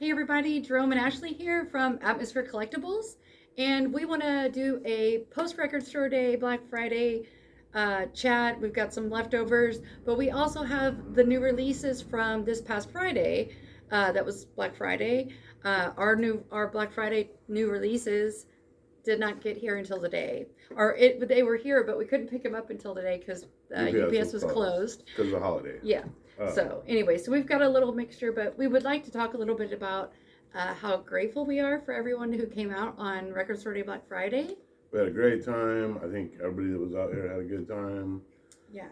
Hey everybody, Jerome and Ashley here from Atmosphere Collectibles, and we want to do a post-record store day, Black Friday chat. We've got some leftovers, but we also have the new releases from this past Friday. That was Black Friday. Our Black Friday new releases did not get here until today, they were here, but we couldn't pick them up until today because UPS was closed because of the holiday. Yeah. So anyway, so we've got a little mixture, but we would like to talk a little bit about how grateful we are for everyone who came out on Record Store Day Black Friday. We had a great time. I think everybody that was out here had a good time. Yeah.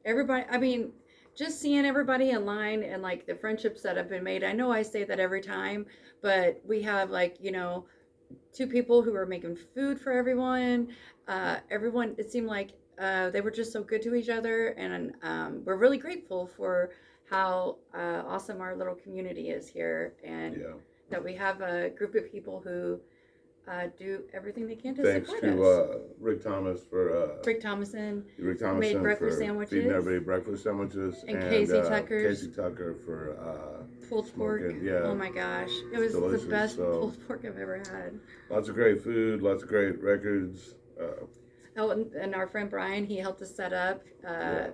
Everybody, I mean, just seeing everybody in line and like the friendships that have been made. I know I say that every time, but we have two people who are making food for everyone. Everyone, it seemed like they were just so good to each other, and we're really grateful for how awesome our little community is here, and that we have a group of people who do everything they can to support us. Thanks to Rick Thomas for Rick Thomason made breakfast for sandwiches, feeding everybody breakfast sandwiches, and Casey Tucker for pulled pork. Yeah. Oh my gosh, it was delicious. The best pulled pork I've ever had. Lots of great food, lots of great records. Oh, and our friend Brian, he helped us set up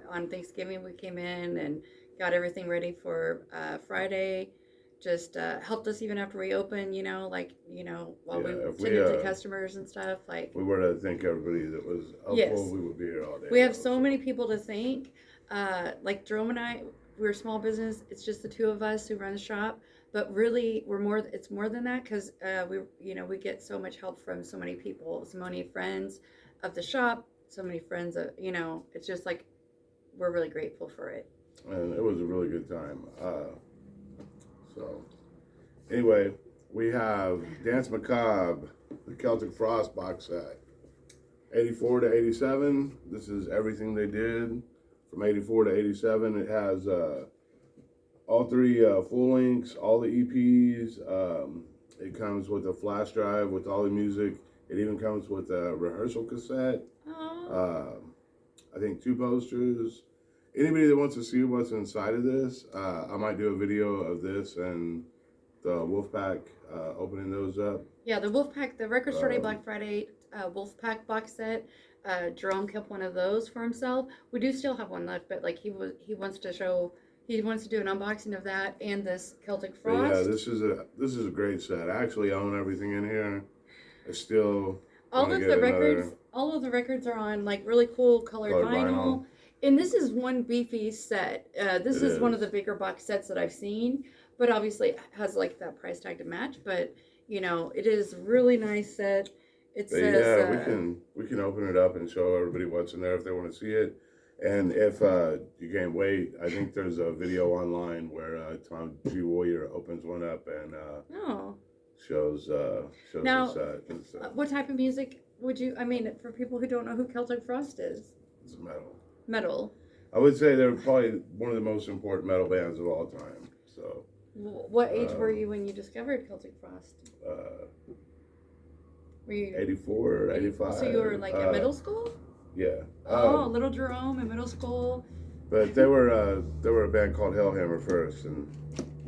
on Thanksgiving. We came in and got everything ready for Friday. Just helped us even after we opened, while we tended to customers and stuff. Like, we were to thank everybody that was helpful. We would be here all day. We have so many people to thank. Like Jerome and I, we're a small business. It's just the two of us who run the shop. But really, it's more than that, because we get so much help from so many people, so many friends of the shop, so many friends of, it's just like we're really grateful for it. And it was a really good time. So anyway, we have Dance Macabre, the Celtic Frost box set, 84 to 87. This is everything they did from 84 to 87. It has all three full lengths, all the EPs. It comes with a flash drive with all the music. It even comes with a rehearsal cassette. I think 2 posters. Anybody that wants to see what's inside of this, I might do a video of this and the Wolfpack opening those up. Yeah, the Wolfpack, the Record Store Day Black Friday Wolfpack box set. Jerome kept one of those for himself. We do still have one left, but like he wants to do an unboxing of that and this Celtic Frost. But yeah, this is a great set. I actually own everything in here. I still all of the records are on like really cool colored vinyl. And this is one beefy set. This is one of the bigger box sets that I've seen, but obviously it has like that price tag to match. But it is a really nice set. It says we can open it up and show everybody what's in there if they want to see it. And if you can't wait, I think there's a video online where Tom G. Warrior opens one up and shows the set. What type of music would you? I mean, for people who don't know who Celtic Frost is, it's metal. Metal. I would say they're probably one of the most important metal bands of all time. So, what age were you when you discovered Celtic Frost? Were you 84 or 85? So you were like in middle school? Yeah. Little Jerome in middle school. But they were a band called Hellhammer first, and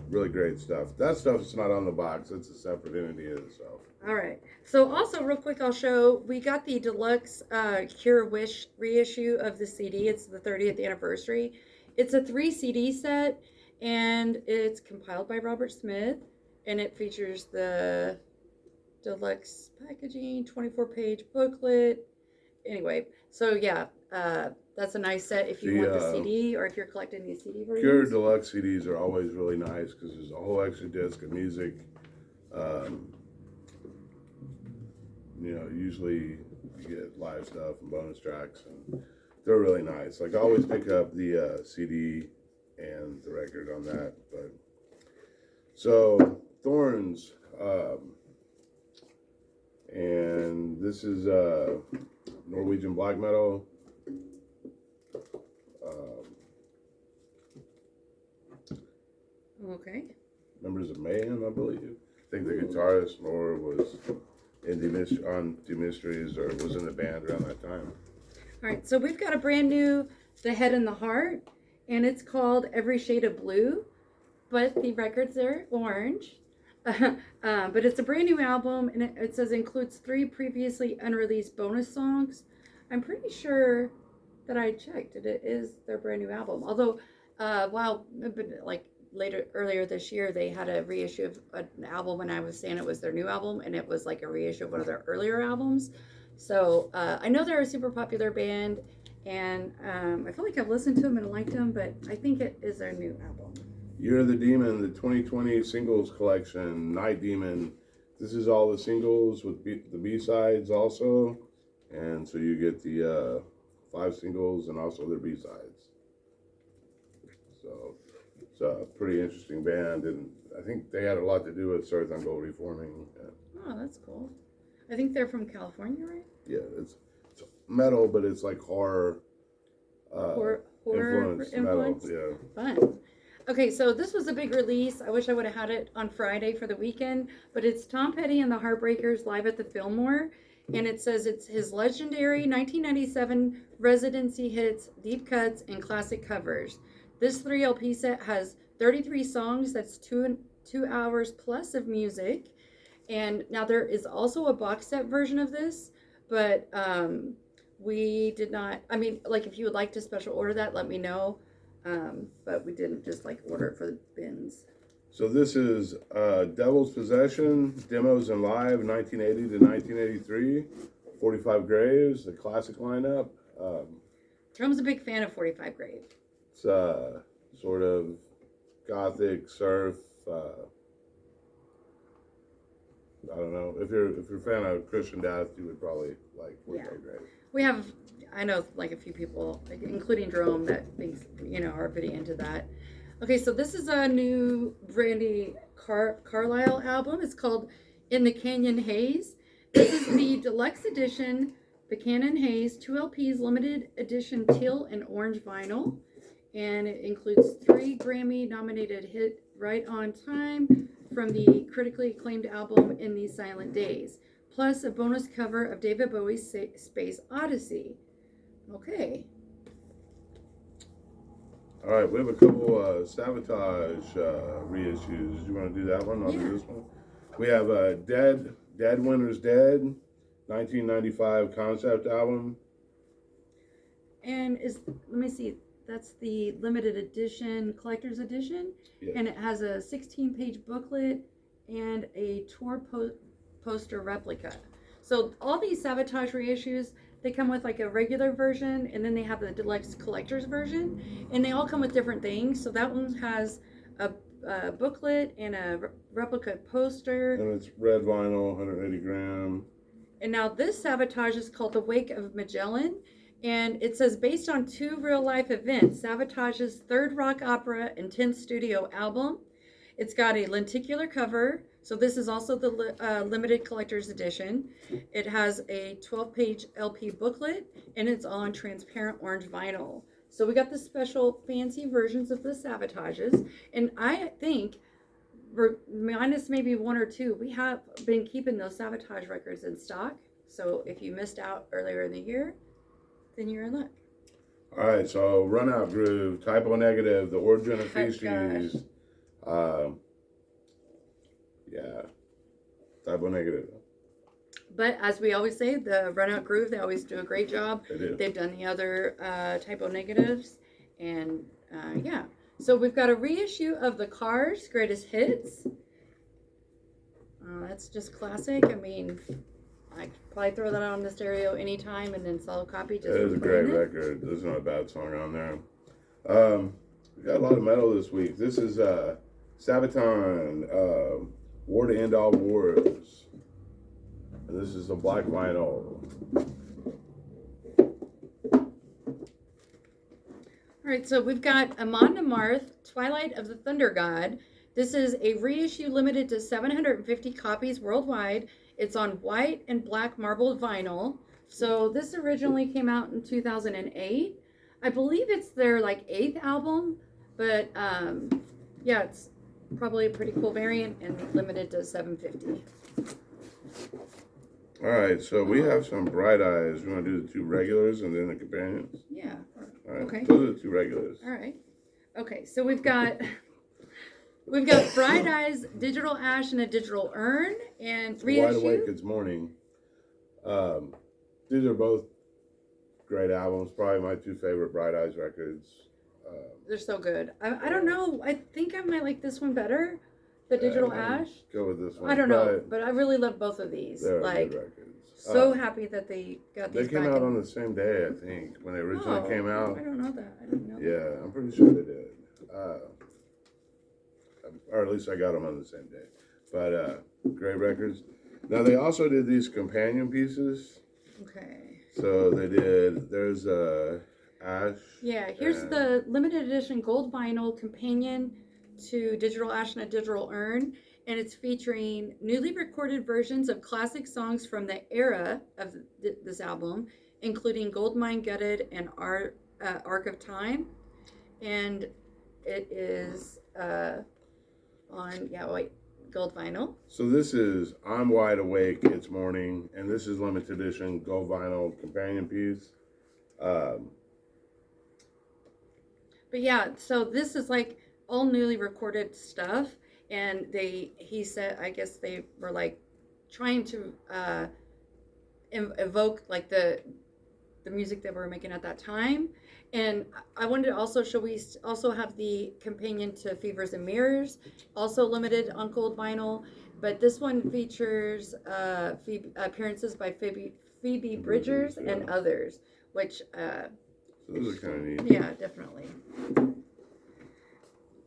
really great stuff. That stuff's not on the box. It's a separate entity in itself. All right. So also real quick, I'll show, we got the deluxe Cure Wish reissue of the CD. It's the 30th anniversary. It's a 3 CD set, and it's compiled by Robert Smith, and it features the deluxe packaging, 24-page booklet. Anyway, so yeah, that's a nice set if you want the CD or if you're collecting these CD versions. Cure Deluxe CDs are always really nice because there's a whole extra disc of music. Usually you get live stuff and bonus tracks, and they're really nice. Like, I always pick up the CD and the record on that. But so Thorns, and this is Norwegian black metal. Okay. Members of Mayhem, I believe. I think the guitarist Nor was on The Mysteries or was in the band around that time. All right, so we've got a brand new The Head and the Heart, and it's called Every Shade of Blue. but the records are orange. But it's a brand new album, and it says includes 3 previously unreleased bonus songs. I'm pretty sure that I checked that it is their brand new album. Although, like earlier this year, they had a reissue of an album, and I was saying it was their new album, and it was like a reissue of one of their earlier albums. So I know they're a super popular band, and I feel like I've listened to them and liked them, but I think it is their new album. Year of the Demon, the 2020 singles collection, Night Demon. This is all the singles with the B-sides also. And so you get the 5 singles and also their B-sides. So it's a pretty interesting band. And I think they had a lot to do with Earth Gold reforming. Oh, that's cool. I think they're from California, right? Yeah, it's metal, but it's like horror, horror influence metal. Yeah. Fun. Okay, so this was a big release. I wish I would have had it on Friday for the weekend, but it's Tom Petty and the Heartbreakers live at the Fillmore, and it says it's his legendary 1997 residency hits, deep cuts, and classic covers. This 3 LP set has 33 songs. That's 2 hours plus of music, and now there is also a box set version of this, but we did not. I mean, like if you would like to special order that, let me know. But we didn't just like order it for the bins. So this is Devil's Possession, Demos and Live, 1980 to 1983. 45 Graves, the classic lineup. Drum's a big fan of 45 Graves. It's sort of gothic surf. I don't know. If you're a fan of Christian Death, you would probably like 45 Graves. We have, I know like a few people, like, including Jerome, that thinks, are pretty into that. Okay, so this is a new Brandy Carlisle album. It's called In the Canyon Haze. This is the deluxe edition, the Canyon Haze, 2 LPs, limited edition teal and orange vinyl. And it includes 3 Grammy-nominated hit Right on Time from the critically acclaimed album In These Silent Days, plus a bonus cover of David Bowie's Space Odyssey. Okay. All right, we have a couple Sabotage reissues. You want to do that one? I'll do this one. We have Dead Winter's Dead, 1995 concept album. And let me see, that's the limited edition, collector's edition. Yes. And it has a 16-page booklet and a tour poster replica. So all these Sabotage reissues, they come with like a regular version, and then they have the deluxe collector's version, and they all come with different things. So that one has a booklet and a replica poster. And it's red vinyl, 180 gram. And now this Sabotage is called The Wake of Magellan, and it says based on 2 real-life events, Sabotage's 3rd rock opera and 10th studio album. It's got a lenticular cover. So this is also the limited collector's edition. It has a 12-page LP booklet, and it's all on transparent orange vinyl. So we got the special fancy versions of the Sabotages, and I think, minus maybe 1 or 2, we have been keeping those Sabotage records in stock. So if you missed out earlier in the year, then you're in luck. All right, so Run Out Groove, Typo Negative, The Origin of Feces. Yeah, Typo Negative. But as we always say, the Run Out Groove, they always do a great job. They do. They've done the other Typo Negatives. And yeah. So we've got a reissue of the Cars Greatest Hits. That's just classic. I mean, I could probably throw that on the stereo anytime and then sell a copy. Just it is a great record. There's not a bad song on there. We got a lot of metal this week. This is Sabaton, War to End All Wars. And this is a black vinyl. All right, so we've got Amon Amarth, Twilight of the Thunder God. This is a reissue limited to 750 copies worldwide. It's on white and black marbled vinyl. So this originally came out in 2008. I believe it's their like 8th album, but yeah, it's probably a pretty cool variant and limited to 750. All right, so we have some Bright Eyes. We want to do the 2 regulars and then the companions? Yeah. All right, okay. Those are the 2 regulars. All right. Okay, so we've got We've got Bright Eyes, Digital Ash, and a Digital Urn, and Wide Awake, reissue. It's Morning. Um, these are both great albums. Probably my two favorite Bright Eyes records. They're so good. I don't know. I think I might like this one better, the Digital Ash. Go with this one. I don't know, but I really love both of these. They're like, good records. so happy that they got these. They came out on the same day, I think, when they originally came out. I don't know that. I didn't know. Yeah, I'm pretty sure they did. Or at least I got them on the same day. But great records. Now they also did these companion pieces. Okay. So they did. There's Ash. Yeah. Here's the limited edition gold vinyl companion to Digital Ash and a Digital Urn, and it's featuring newly recorded versions of classic songs from the era of this album, including Goldmine Gutted and Arc of Time, and it is on gold vinyl. So this is I'm Wide Awake, It's Morning, and this is limited edition gold vinyl companion piece. But yeah, so this is like all newly recorded stuff, and he said, I guess they were like trying to evoke like the music that we were making at that time. And I wanted to also show, we also have the companion to Fevers and Mirrors, also limited on gold vinyl, but this one features appearances by Phoebe Bridgers and others, which so those are kind of neat. yeah, definitely.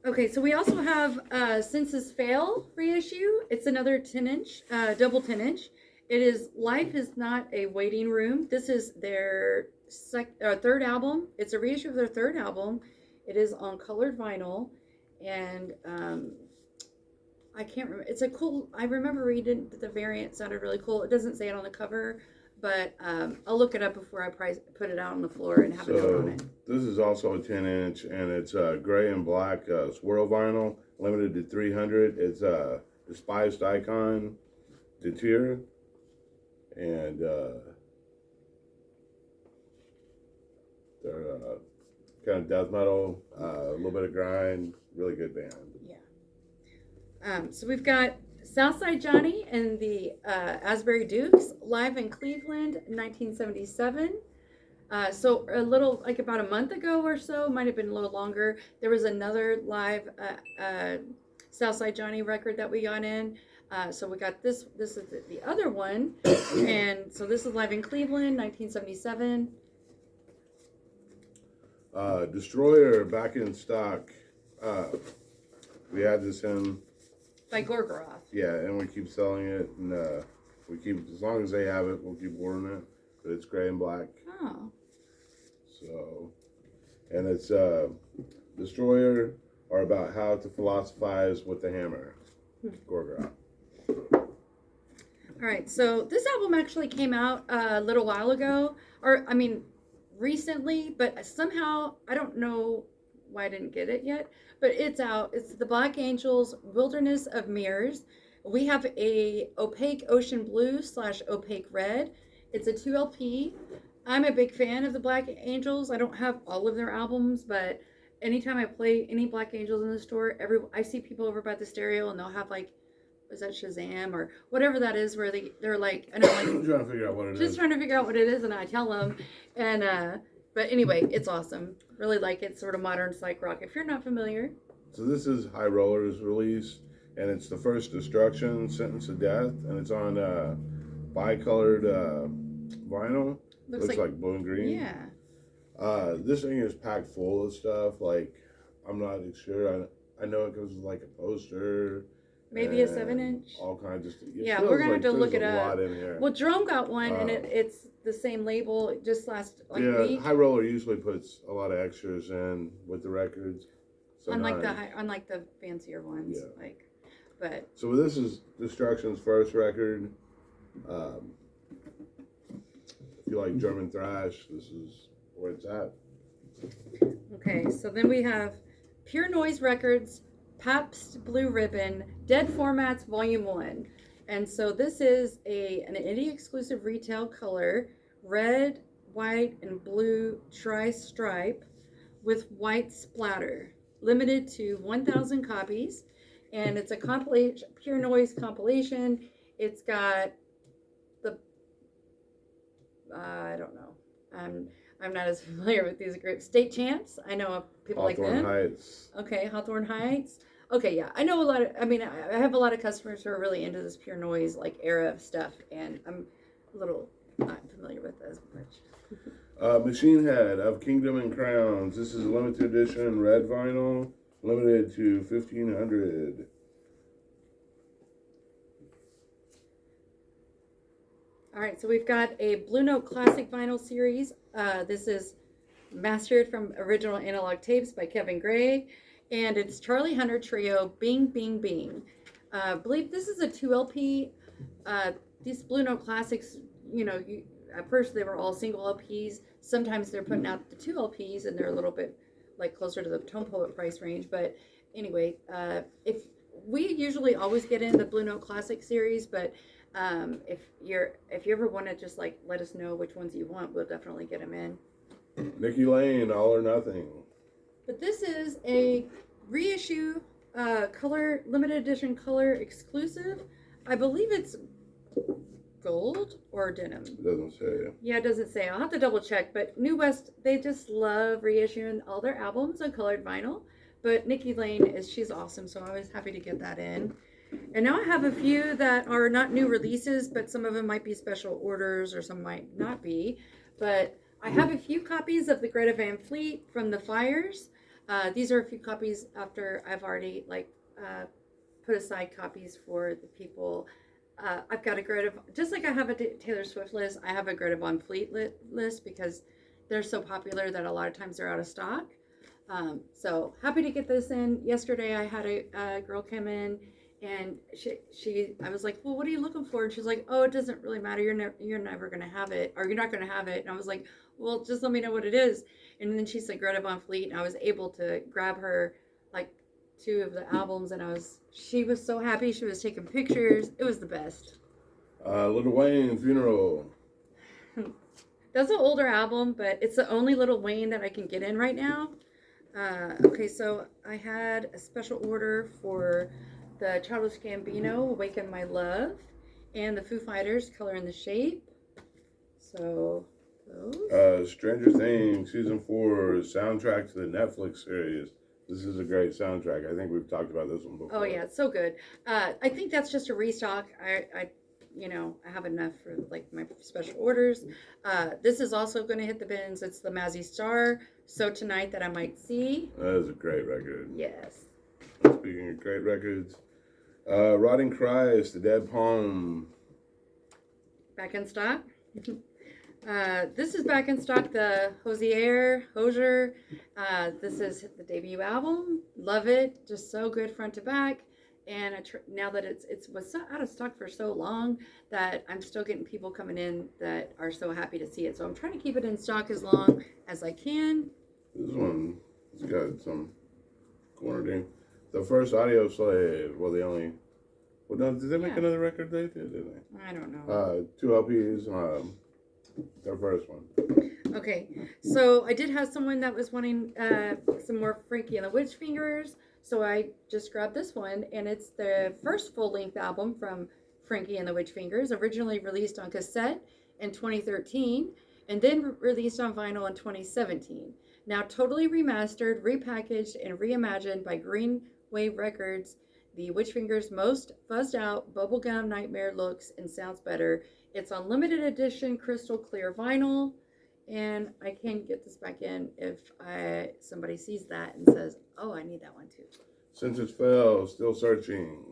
Okay, so we also have Senses Fail reissue. It's another 10-inch, double 10-inch. It is Life Is Not a Waiting Room. This is their third album. It's a reissue of their third album. It is on colored vinyl, and I can't remember. It's a cool. I remember reading the variant sounded really cool. It doesn't say it on the cover, but I'll look it up before I put it out on the floor and have it on it. This is also a 10-inch, and it's gray and black swirl vinyl, limited to 300. It's Despised Icon, Detir, and they're kind of death metal, a little bit of grind, really good band. Yeah. So we've got Southside Johnny and the Asbury Dukes live in Cleveland, 1977. So a little, like about a month ago or so, might have been a little longer, there was another live Southside Johnny record that we got in. So we got this is the other one. And so this is live in Cleveland, 1977. Destroyer back in stock. We had this in by Gorgoroth. Yeah, and we keep selling it, and we keep, as long as they have it, we'll keep ordering it. But it's gray and black. Oh. So, and it's Destroyer are about how to philosophize with the hammer. Gorgoroth. All right, so this album actually came out a little while ago, or I mean, recently, but somehow I don't know why I didn't get it yet, but it's out. It's the Black Angels Wilderness of Mirrors. We have a opaque ocean blue / opaque red. It's a 2 LP. I'm a big fan of the Black Angels. I don't have all of their albums, but anytime I play any Black Angels in the store, I see people over by the stereo and they'll have like, is that Shazam or whatever that is, where they're like, and I'm like, I'm trying to figure out what it is. Just trying to figure out what it is, and I tell them, and but anyway, it's awesome. Really like it, sort of modern psych rock. If you're not familiar. So this is High Roller's release, and it's the first Destruction, Sentence to Death, and it's on bicolored vinyl. Looks like blue and green. Yeah. This thing is packed full of stuff. Like, I'm not sure. I know it comes with like a poster. Maybe a 7-inch. All kinds of stuff. Yeah, we're gonna have to look it up. A lot in here. Well, Jerome got one, and it's the same label. Just last week. High Roller usually puts a lot of extras in with the records. Unlike the fancier ones, but. So this is Destruction's first record. If you like German thrash, this is where it's at. Okay, so then we have Pure Noise Records, Pabst Blue Ribbon, Dead Formats Volume 1. And so this is an indie exclusive retail color, red, white, and blue tri-stripe with white splatter, limited to 1,000 copies. and it's a compilation, pure noise compilation. It's got the I don't know. I'm not as familiar with these groups. State Champs. I know people like Hawthorne them. Heights. Okay, Hawthorne Heights. Okay, yeah, I know a lot of. I mean, I have a lot of customers who are really into this pure noise like era of stuff, and I'm a little not familiar with as much. Machine Head of Kingdom and Crowns. This is a limited edition red vinyl, limited to 1,500. All right, so we've got a Blue Note Classic Vinyl Series. This is mastered from original analog tapes by Kevin Gray, and it's Charlie Hunter Trio, Bing, Bing, Bing. I believe this is a 2 LP. These Blue Note Classics, at first they were all single LPs. Sometimes they're putting out the 2 LPs, and they're a little bit like closer to the Tone Poet price range. But anyway, if we usually always get in the Blue Note Classic series, but if you ever want to just like let us know which ones you want, we'll definitely get them in. Nikki Lane, All or Nothing. But this is a reissue, color, limited edition color exclusive. I believe it's gold or denim. It doesn't say. Yeah, it doesn't say. I'll have to double check. But New West, they just love reissuing all their albums on colored vinyl. But Nikki Lane she's awesome, so I was happy to get that in. And now I have a few that are not new releases, but some of them might be special orders or some might not be. But I have a few copies of the Greta Van Fleet from the Fires. These are a few copies after I've already put aside copies for the people. I've got a Greta, just like I have a Taylor Swift list, I have a Greta Van Fleet list because they're so popular that a lot of times they're out of stock. So happy to get this in. Yesterday I had a girl come in, and I was like, well, what are you looking for? And she's like, oh, it doesn't really matter. You're never going to have it, or you're not going to have it. And I was like, well, just let me know what it is. And then she said Greta Van Fleet, and I was able to grab her like 2 of the albums, and she was so happy. She was taking pictures. It was the best. Lil Wayne, Funeral. That's an older album, but it's the only Lil Wayne that I can get in right now. Okay, so I had a special order for the Childish Gambino, Awaken My Love, and the Foo Fighters, Color in the Shape. So those. Stranger Things, Season 4, soundtrack to the Netflix series. This is a great soundtrack. I think we've talked about this one before. Oh yeah, it's so good. I think that's just a restock. I have enough for like my special orders. This is also going to hit the bins. It's the Mazzy Star, So Tonight That I Might See. That is a great record. Yes. Speaking of great records, Rotting Christ, The Dead Poem. Back in stock. This is back in stock, the Hosier. This is the debut album. Love it. Just so good front to back. And now that it was so out of stock for so long that I'm still getting people coming in that are so happy to see it. So I'm trying to keep it in stock as long as I can. This one, it's got some corner. The first Audio Slave. Well, did they make another record? They did, didn't they? I don't know. 2 LPs. Their first one. Okay, so I did have someone that was wanting some more Frankie and the Witch Fingers, so I just grabbed this one, and it's the first full-length album from Frankie and the Witch Fingers, originally released on cassette in 2013, and then released on vinyl in 2017. Now totally remastered, repackaged, and reimagined by Green Wave Records, the Witch Fingers' most fuzzed out bubblegum nightmare looks and sounds better. It's on limited edition crystal clear vinyl, and I can get this back in if somebody sees that and says, oh, I need that one too. Since It Fell, Still Searching.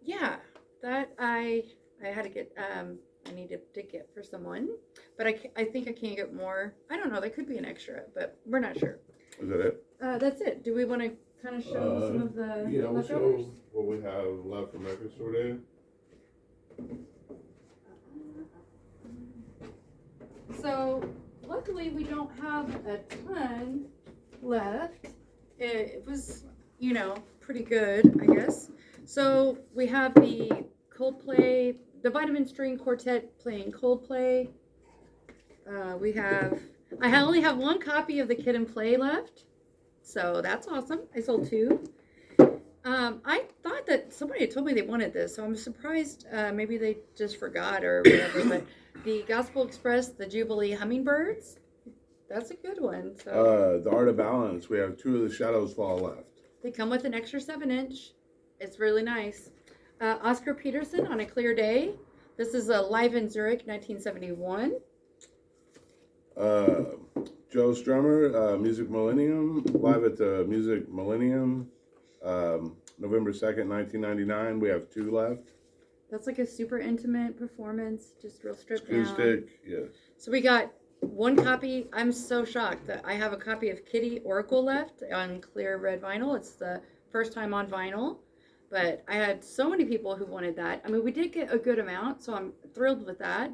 Yeah, that I had to get, I needed to get for someone, but I think I can get more. I don't know, that could be an extra, but we're not sure. Is that it? That's it. Do we want to kind of show some of the Yeah, we'll leftovers? show what we have left from Record Store Day. So luckily we don't have a ton left. It was, pretty good, I guess. So we have the Coldplay, the Vitamin String Quartet playing Coldplay. I only have 1 copy of the Kid and Play left. So that's awesome. I sold 2. I thought that somebody had told me they wanted this, so I'm surprised. Maybe they just forgot or whatever. But the Gospel Express, the Jubilee Hummingbirds, that's a good one. So The Art of Balance. We have 2 of the Shadows Fall left. they come with an extra 7-inch. It's really nice. Oscar Peterson on a clear day. This is a live in Zurich, 1971. Joe Strummer, Music Millennium, live at the Music Millennium, November 2nd, 1999. We have 2 left. That's like a super intimate performance, just real stripped down. Acoustic, yes. So we got 1 copy. I'm so shocked that I have a copy of Kittie Oracle left on clear red vinyl. It's the first time on vinyl, but I had so many people who wanted that. I mean, we did get a good amount, so I'm thrilled with that,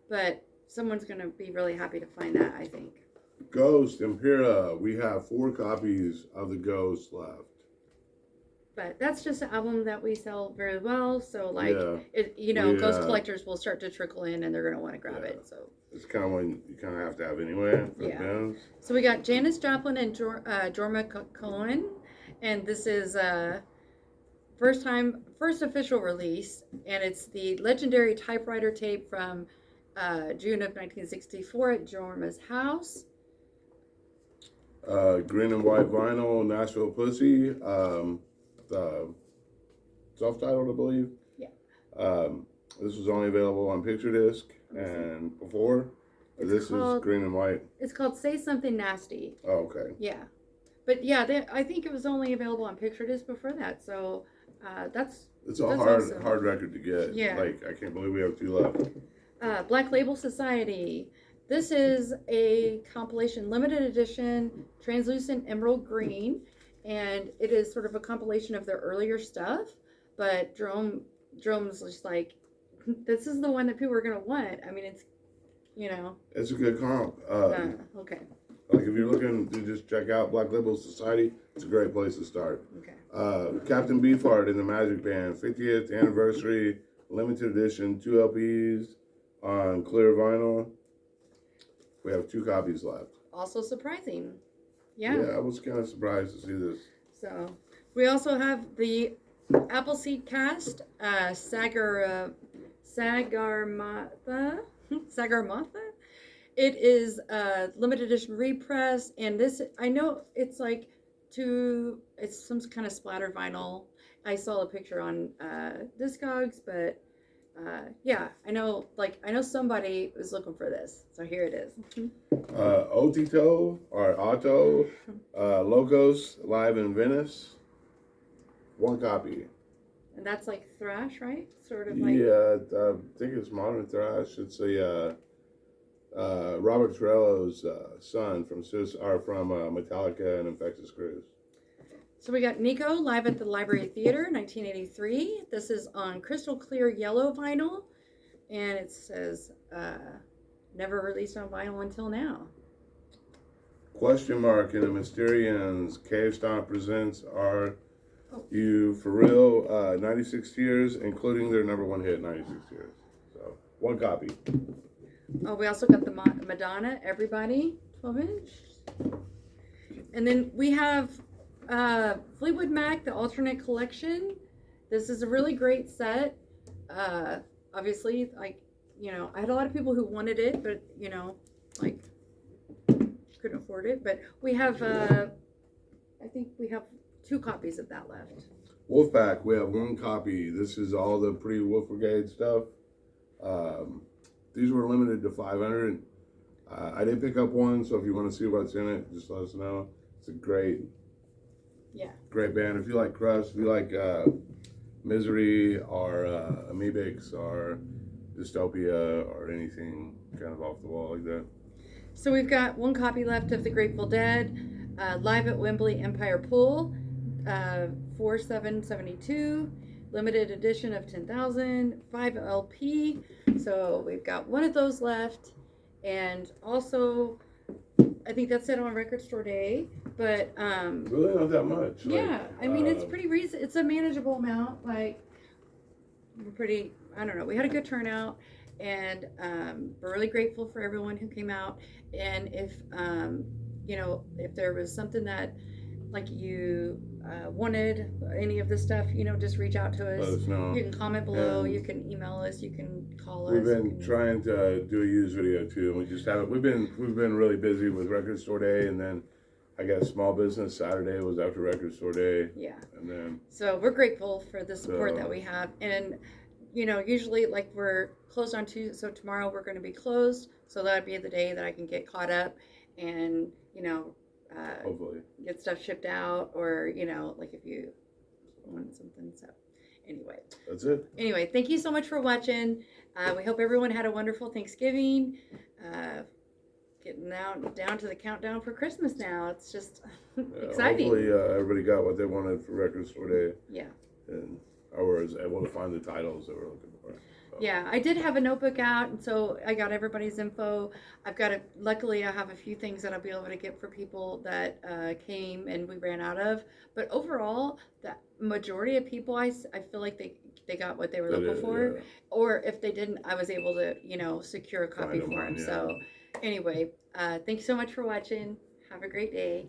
but someone's going to be really happy to find that, I think. Ghost, Impera, we have 4 copies of the Ghost left. But that's just an album that we sell very well, so like, Yeah. Ghost collectors will start to trickle in and they're going to want to grab Yeah. it, so. It's kind of one you kind of have to have anyway for Yeah. bands. So we got Janis Joplin and Jorma Cohen, and this is first official release, and it's the legendary typewriter tape from June of 1964 at Jorma's house. Green and white vinyl, Nashville Pussy, the self-titled, I believe. Yeah. This was only available on picture disc and before. This is green and white. It's called Say Something Nasty. Oh, okay. Yeah. But yeah, I think it was only available on picture disc before that, so that's It's a that's hard awesome. hard record to get. Yeah. Like, I can't believe we have 2 left. Black Label Society. This is a compilation, limited edition, translucent emerald green, and it is sort of a compilation of their earlier stuff. But Jerome's just like, this is the one that people are gonna want. I mean, it's, It's a good comp. okay, Like, if you're looking to just check out Black Label Society, it's a great place to start. okay. Captain Beefheart in the Magic Band, 50th anniversary, limited edition, 2 LPs on clear vinyl. We have 2 copies left. Also surprising, Yeah, I was kind of surprised to see this. So we also have the Appleseed Cast, Sagarmatha. Sagarmatha. It is a limited edition repress, and this, I know it's like it's some kind of splatter vinyl. I saw a picture on Discogs, but yeah, I know somebody was looking for this, so here it is. Otito or Otto, Logos live in Venice. 1 copy. And that's like thrash, right? Sort of like. Yeah, I think it's modern thrash. It's a Robert Torello's son from Metallica and Infectious Grooves. So we got Nico live at the Library Theater, 1983. This is on crystal clear yellow vinyl, and it says never released on vinyl until now. Question mark in the Mysterians. Cave Stomp presents Are You For Real? 96 Years, including their #1 hit, 96 Years. So 1 copy. Oh, we also got the Madonna, Everybody, 12-inch. And then we have Fleetwood Mac, the alternate collection. This is a really great set. Obviously, like, I had a lot of people who wanted it, but, like, couldn't afford it. But we have, I think we have 2 copies of that left. Wolfpack, we have 1 copy. This is all the pre-Wolf Brigade stuff. These were limited to 500. I did pick up 1, so if you want to see what's in it, just let us know. It's a great band. If you like Crush, if you like Misery or Amoebics or Dystopia or anything kind of off the wall like that. So we've got 1 copy left of the Grateful Dead, live at Wembley Empire Pool, 4772, limited edition of 10,000, 5 LP. So we've got 1 of those left, and also I think that's it on Record Store Day. But really not that much. Yeah, I mean, it's pretty recent. It's a manageable amount. Like, I don't know. We had a good turnout, and we're really grateful for everyone who came out. And if if there was something that like you wanted any of this stuff, just reach out to Let us. us know. You can comment below. And you can email us. You can call we've us. been trying to do a used video too, and we just haven't. We've been really busy with Record Store Day, and then I guess Small Business Saturday was after Record Store Day. Yeah. And then. So we're grateful for the support that we have, and usually like we're closed on Tuesday, so tomorrow we're going to be closed. So that'd be the day that I can get caught up and Hopefully get stuff shipped out, or like if you want something. So anyway, that's it. Anyway, thank you so much for watching. We hope everyone had a wonderful Thanksgiving. Getting down to the countdown for Christmas now. It's just exciting. Hopefully everybody got what they wanted for Record Store Day. Yeah. And I was able to find the titles they were looking for. So. Yeah, I did have a notebook out, and so I got everybody's info. Luckily, I have a few things that I'll be able to get for people that came and we ran out of. But overall, the majority of people, I feel like they got what they were looking for. Yeah. Or if they didn't, I was able to, secure a copy for them. Yeah. So anyway, thanks so much for watching. Have a great day.